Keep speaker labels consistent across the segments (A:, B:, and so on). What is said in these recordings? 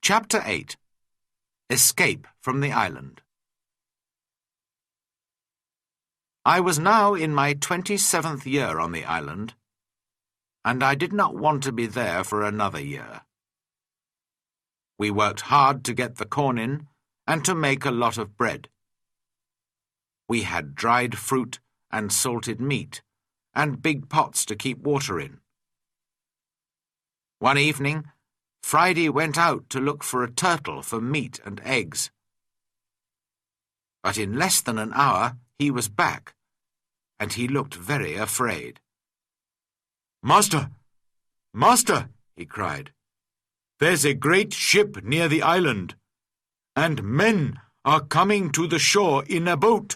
A: Chapter 8. Escape from the Island. I was now in my 27th year on the island, and I did not want to be there for another year. We worked hard to get the corn in and to make a lot of bread. We had dried fruit and salted meat and big pots to keep water in. One evening, Friday went out to look for a turtle for meat and eggs. But in less than an hour he was back, and he looked very afraid.
B: "Master! Master!" he cried. "There's a great ship near the island, and men are coming to the shore in a boat."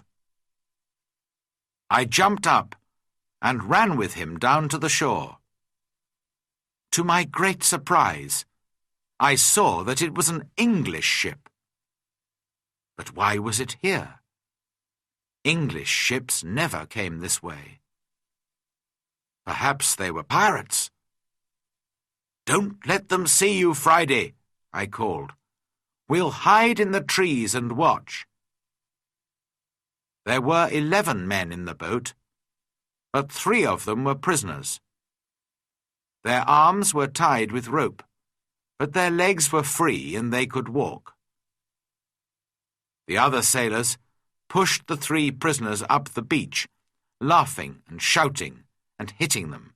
A: I jumped up and ran with him down to the shore. To my great surprise, I saw that it was an English ship. But why was it here? English ships never came this way. Perhaps they were pirates. "Don't let them see you, Friday," I called. "We'll hide in the trees and watch." There were 11 men in the boat, but 3 of them were prisoners. Their arms were tied with rope, but their legs were free and they could walk. The other sailors pushed the 3 prisoners up the beach, laughing and shouting and hitting them.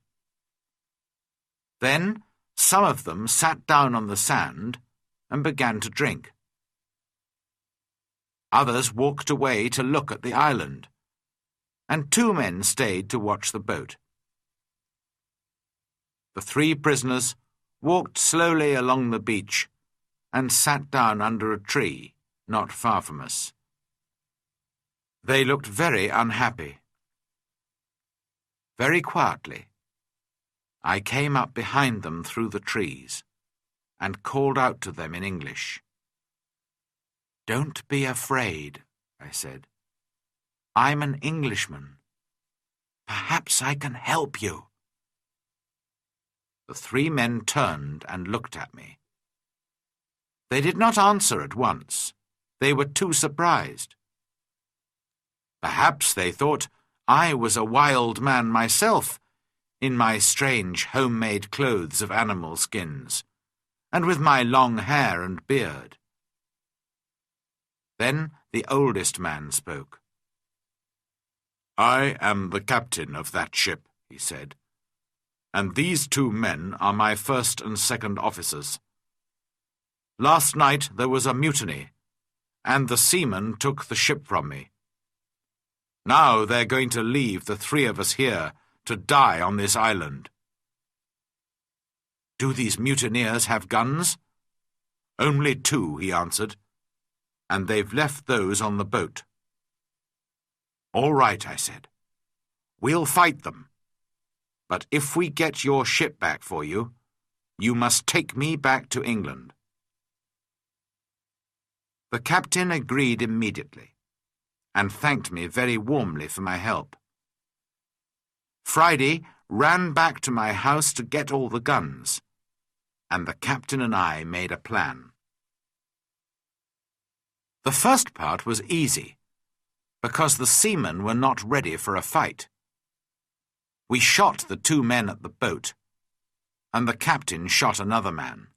A: Then some of them sat down on the sand and began to drink. Others walked away to look at the island, and 2 men stayed to watch the boat. The 3 prisoners walked slowly along the beach and sat down under a tree not far from us. They looked very unhappy. Very quietly, I came up behind them through the trees and called out to them in English. "Don't be afraid," I said. "I'm an Englishman. Perhaps I can help you." The 3 men turned and looked at me. They did not answer at once. They were too surprised. Perhaps they thought I was a wild man myself, in my strange homemade clothes of animal skins, and with my long hair and beard. Then the oldest man spoke.
B: "I am the captain of that ship," he said, "and these 2 men are my first and second officers. Last night there was a mutiny, and the seamen took the ship from me. Now they're going to leave the 3 of us here to die on this island."
A: "Do these mutineers have guns?"
B: "Only 2, he answered, "and they've left those on the boat."
A: "All right," I said. "We'll fight them. But if we get your ship back for you, you must take me back to England." The captain agreed immediately, and thanked me very warmly for my help. Friday ran back to my house to get all the guns, and the captain and I made a plan. The first part was easy, because the seamen were not ready for a fight. We shot the 2 men at the boat, and the captain shot another man.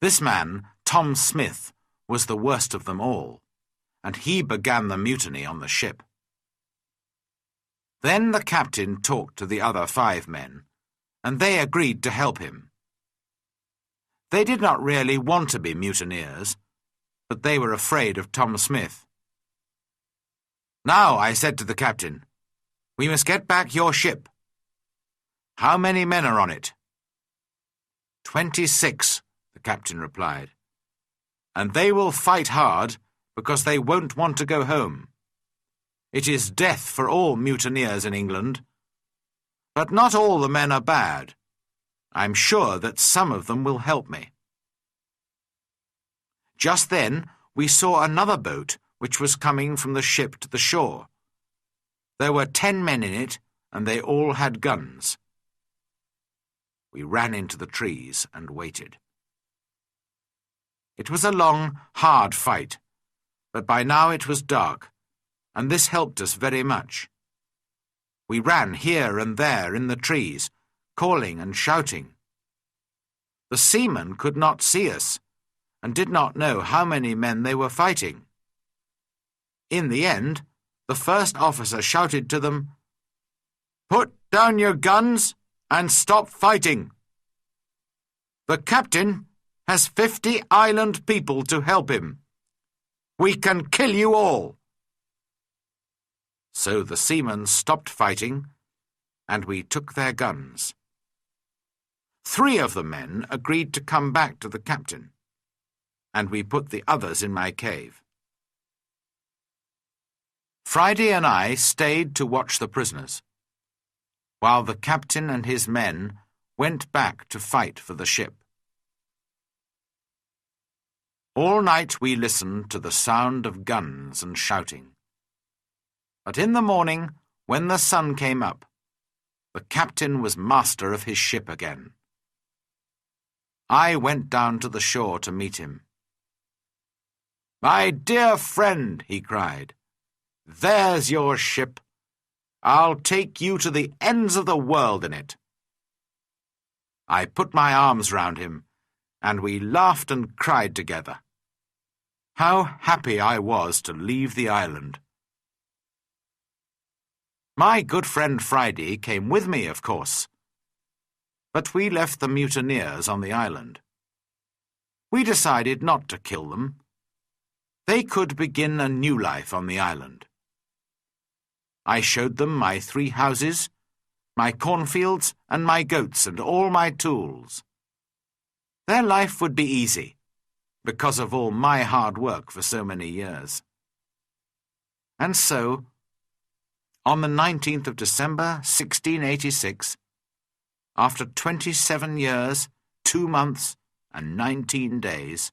A: This man, Tom Smith, was the worst of them all, and he began the mutiny on the ship. Then the captain talked to the other 5 men, and they agreed to help him. They did not really want to be mutineers, but they were afraid of Tom Smith. "Now," I said to the captain, "we must get back your ship. How many men are on it?" 26, the captain replied. "And they will fight hard because they won't want to go home. It is death for all mutineers in England. But not all the men are bad. I'm sure that some of them will help me." Just then we saw another boat which was coming from the ship to the shore. There were 10 men in it, and they all had guns. We ran into the trees and waited. It was a long, hard fight, but by now it was dark, and this helped us very much. We ran here and there in the trees, calling and shouting. The seamen could not see us, and did not know how many men they were fighting. In the end, the first officer shouted to them, "Put down your guns and stop fighting. The captain has 50 island people to help him. We can kill you all." So the seamen stopped fighting, and we took their guns. 3 of the men agreed to come back to the captain, and we put the others in my cave. Friday and I stayed to watch the prisoners, while the captain and his men went back to fight for the ship. All night we listened to the sound of guns and shouting. But in the morning, when the sun came up, the captain was master of his ship again. I went down to the shore to meet him. "My dear friend," he cried, "there's your ship. I'll take you to the ends of the world in it." I put my arms round him, and we laughed and cried together. How happy I was to leave the island. My good friend Friday came with me, of course, but we left the mutineers on the island. We decided not to kill them. They could begin a new life on the island. I showed them my 3 houses, my cornfields, and my goats, and all my tools. Their life would be easy, because of all my hard work for so many years. And so, on the 19th of December, 1686, after 27 years, 2 months, and 19 days,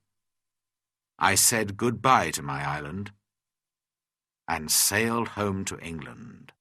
A: I said goodbye to my island and sailed home to England.